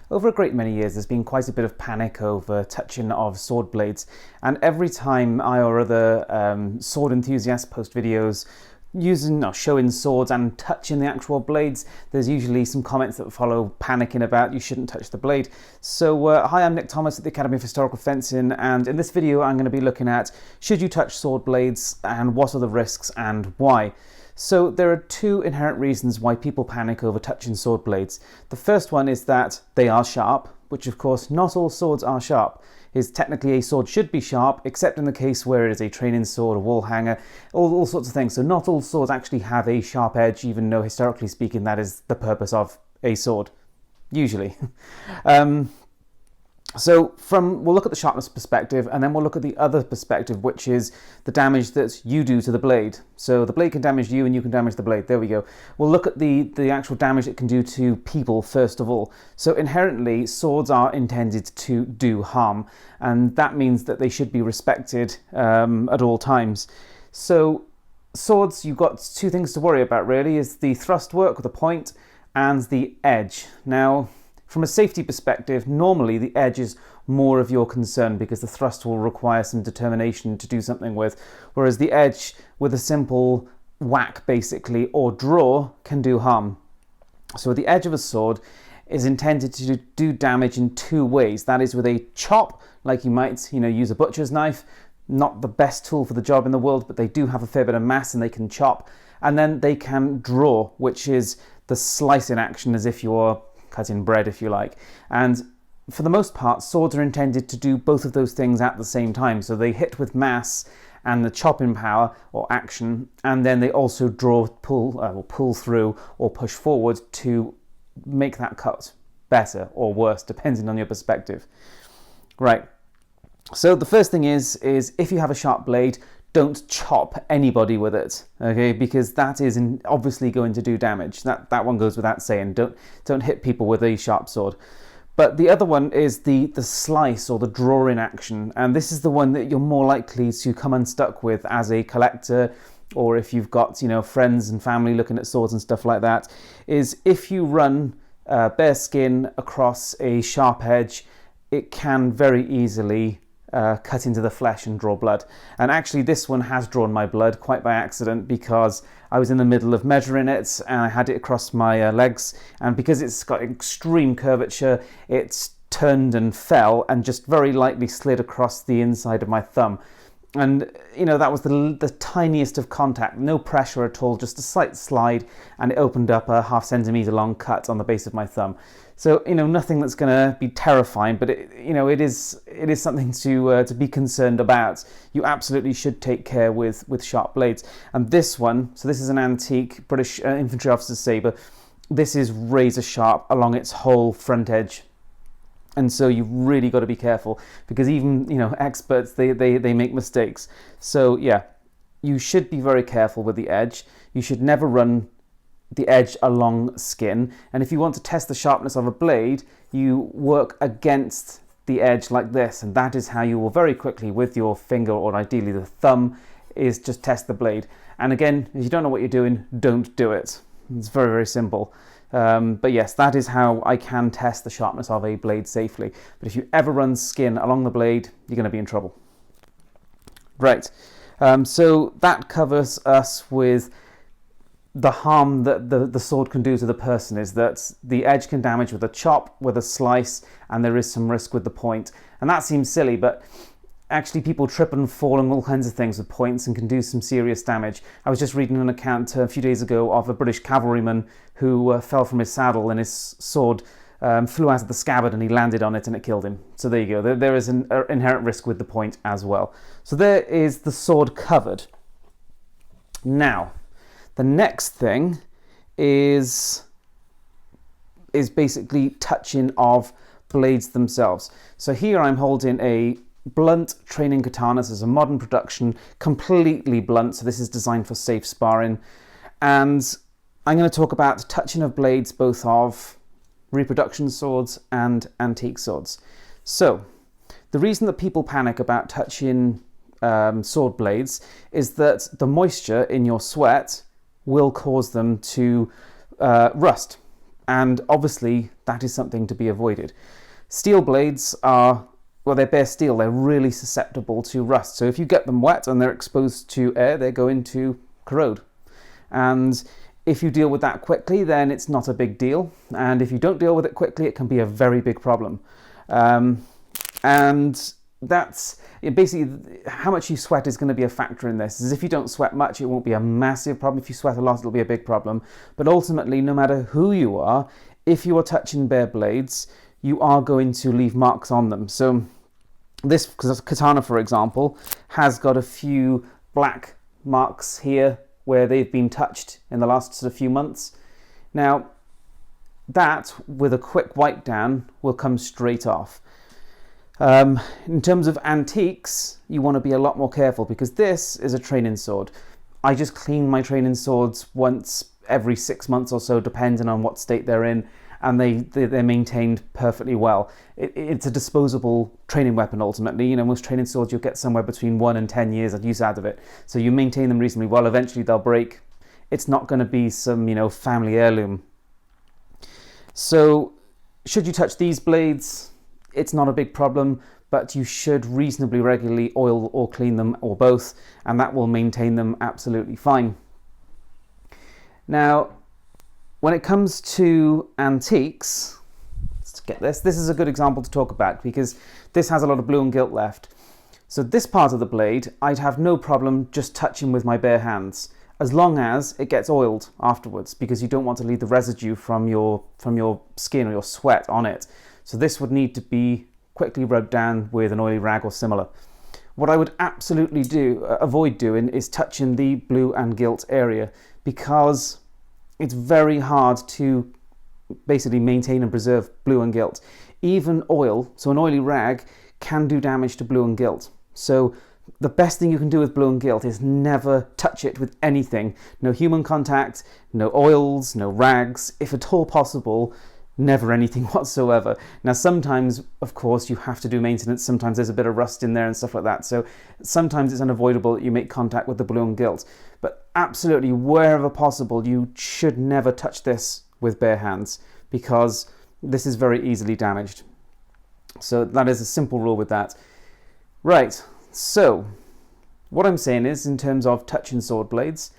Over a great many years, there's been quite a bit of panic over touching of sword blades, and every time I or other sword enthusiasts post videos using or showing swords and touching the actual blades, there's usually some comments that follow panicking about you shouldn't touch the blade. So hi, I'm Nick Thomas at the Academy of Historical Fencing, and in this video I'm going to be looking at should you touch sword blades and what are the risks and why. So there are two inherent reasons why people panic over touching sword blades. The first one is that they are sharp, which of course not all swords are sharp. Technically a sword should be sharp, except in the case where it is a training sword, a wall hanger, all sorts of things. So not all swords actually have a sharp edge, even though historically speaking that is the purpose of a sword, usually. So we'll look at the sharpness perspective, and then we'll look at the other perspective, which is the damage that you do to the blade. So the blade can damage you and you can damage the blade. There we go. We'll look at the actual damage it can do to people first of all. So inherently, swords are intended to do harm, and that means that they should be respected at all times. So swords, you've got two things to worry about really, is the thrust work, the point, and the edge. Now, from a safety perspective, normally the edge is more of your concern because the thrust will require some determination to do something with, whereas the edge with a simple whack basically or draw can do harm. So the edge of a sword is intended to do damage in two ways. That is with a chop, like you might use a butcher's knife, not the best tool for the job in the world, but they do have a fair bit of mass and they can chop. And then they can draw, which is the slicing action, as if you're cutting bread, if you like. And for the most part, swords are intended to do both of those things at the same time. So they hit with mass and the chopping power or action, and then they also pull through or push forward to make that cut better or worse, depending on your perspective. Right. So the first thing is if you have a sharp blade, don't chop anybody with it, okay? Because that is obviously going to do damage. That one goes without saying. Don't hit people with a sharp sword. But the other one is the slice or the drawing action, and this is the one that you're more likely to come unstuck with as a collector, or if you've got friends and family looking at swords and stuff like that. Is if you run bare skin across a sharp edge, it can very easily cut into the flesh and draw blood. And actually this one has drawn my blood quite by accident, because I was in the middle of measuring it and I had it across my legs, and because it's got extreme curvature, it's turned and fell and just very lightly slid across the inside of my thumb. And that was the tiniest of contact, no pressure at all, just a slight slide, and it opened up a 0.5 centimeter long cut on the base of my thumb. So nothing that's going to be terrifying, but it is something to be concerned about. You absolutely should take care with sharp blades. And this one, so this is an antique British infantry officer's sabre. This is razor sharp along its whole front edge. And so you've really got to be careful, because even experts, they make mistakes. So yeah, you should be very careful with the edge. You should never run the edge along skin, and if you want to test the sharpness of a blade, you work against the edge like this, and that is how you will very quickly, with your finger or ideally the thumb, is just test the blade. And again, if you don't know what you're doing, don't do it. It's very, very simple. But yes, that is how I can test the sharpness of a blade safely. But if you ever run skin along the blade, you're going to be in trouble. Right, so that covers us with the harm that the sword can do to the person, is that the edge can damage with a chop, with a slice, and there is some risk with the point. And that seems silly, but actually people trip and fall and all kinds of things with points and can do some serious damage. I was just reading an account a few days ago of a British cavalryman who fell from his saddle and his sword flew out of the scabbard and he landed on it and it killed him. So there you go. There is an inherent risk with the point as well. So there is the sword covered. Now, the next thing is basically touching of blades themselves. So here I'm holding a blunt training katana. This is a modern production, completely blunt, so this is designed for safe sparring. And I'm going to talk about touching of blades, both of reproduction swords and antique swords. So the reason that people panic about touching sword blades is that the moisture in your sweat will cause them to rust. And obviously that is something to be avoided. Steel blades are, well, they're bare steel, they're really susceptible to rust. So if you get them wet and they're exposed to air, they're going to corrode. And if you deal with that quickly, then it's not a big deal. And if you don't deal with it quickly, it can be a very big problem. And that's basically how much you sweat is going to be a factor in this. As if you don't sweat much, it won't be a massive problem. If you sweat a lot, it'll be a big problem. But ultimately, no matter who you are, if you are touching bare blades, you are going to leave marks on them. So this katana, for example, has got a few black marks here where they've been touched in the last sort of few months. Now, that, with a quick wipe down, will come straight off. In terms of antiques, you want to be a lot more careful because this is a training sword. I just clean my training swords once every 6 months or so, depending on what state they're in, and they're maintained perfectly well. It's a disposable training weapon ultimately. You know, most training swords you'll get somewhere between 1 and 10 years of use out of it. So you maintain them reasonably well. Eventually they'll break. It's not going to be some, family heirloom. So should you touch these blades, it's not a big problem, but you should reasonably regularly oil or clean them, or both, and that will maintain them absolutely fine. Now, when it comes to antiques, let's get this. This is a good example to talk about because this has a lot of blue and gilt left. So this part of the blade, I'd have no problem just touching with my bare hands, as long as it gets oiled afterwards, because you don't want to leave the residue from your skin or your sweat on it. So this would need to be quickly rubbed down with an oily rag or similar. What I would absolutely avoid doing is touching the blue and gilt area, because it's very hard to basically maintain and preserve blue and gilt. Even oil, so an oily rag, can do damage to blue and gilt. So the best thing you can do with blue and gilt is never touch it with anything. No human contact, no oils, no rags. If at all possible, never anything whatsoever. Now sometimes, of course, you have to do maintenance. Sometimes there's a bit of rust in there and stuff like that. So sometimes it's unavoidable that you make contact with the blue and gilt. But absolutely, wherever possible, you should never touch this with bare hands, because this is very easily damaged. So that is a simple rule with that. Right, so what I'm saying is, in terms of touching sword blades,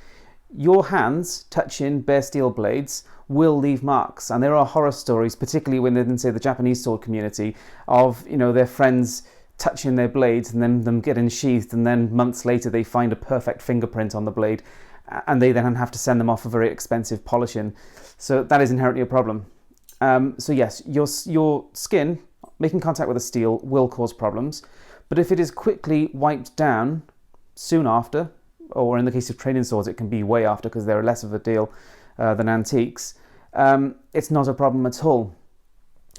your hands touching bare steel blades will leave marks. And there are horror stories, particularly within, say, the Japanese sword community, of their friends touching their blades and then them getting sheathed, and then months later they find a perfect fingerprint on the blade, and they then have to send them off for very expensive polishing. So that is inherently a problem. So yes, your skin making contact with the steel will cause problems, but if it is quickly wiped down soon after, or in the case of training swords it can be way after because they're less of a deal than antiques, it's not a problem at all.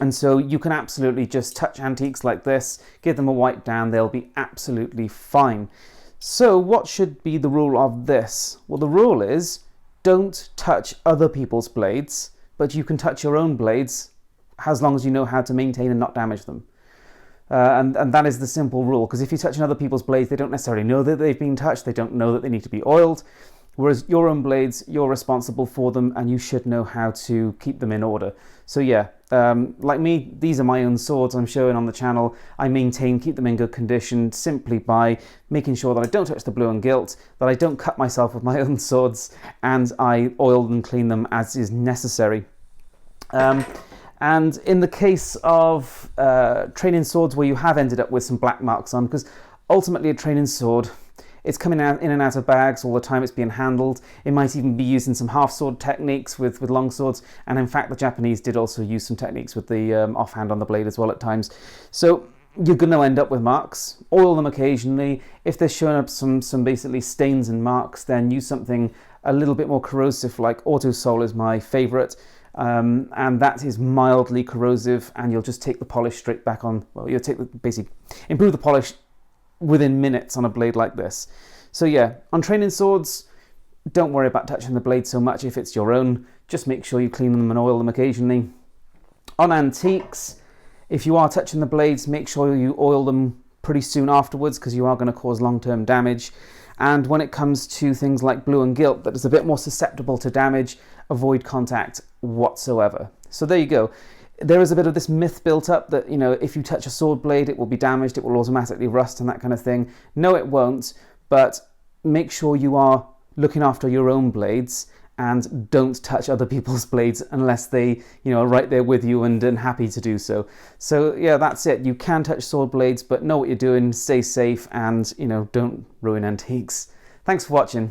And so you can absolutely just touch antiques like this, give them a wipe down, they'll be absolutely fine. So what should be the rule of this? Well, the rule is, don't touch other people's blades, but you can touch your own blades as long as you know how to maintain and not damage them. And that is the simple rule, because if you're touching other people's blades, they don't necessarily know that they've been touched, they don't know that they need to be oiled. Whereas your own blades, you're responsible for them, and you should know how to keep them in order. So yeah, like me, these are my own swords I'm showing on the channel. I keep them in good condition simply by making sure that I don't touch the blue and gilt, that I don't cut myself with my own swords, and I oil and clean them as is necessary. And in the case of training swords where you have ended up with some black marks on, because ultimately a training sword, it's coming out in and out of bags all the time, it's being handled. It might even be used in some half sword techniques with long swords, and in fact the Japanese did also use some techniques with the offhand on the blade as well at times. So you're going to end up with marks. Oil them occasionally. If they're showing up some basically stains and marks, then use something a little bit more corrosive, like Autosol is my favourite. And that is mildly corrosive, and you'll just take the polish straight back on. Well, you'll basically improve the polish within minutes on a blade like this. So yeah, on training swords, don't worry about touching the blade so much if it's your own. Just make sure you clean them and oil them occasionally. On antiques, if you are touching the blades, make sure you oil them pretty soon afterwards, because you are going to cause long-term damage. And when it comes to things like blue and gilt, that is a bit more susceptible to damage, avoid contact whatsoever. So there you go. there is a bit of this myth built up that, you know, if you touch a sword blade, it will be damaged, it will automatically rust and that kind of thing. No, it won't, but make sure you are looking after your own blades and don't touch other people's blades unless they, you know, are right there with you and happy to do so. So yeah, that's it. You can touch sword blades, but know what you're doing, stay safe, and, you know, don't ruin antiques. Thanks for watching.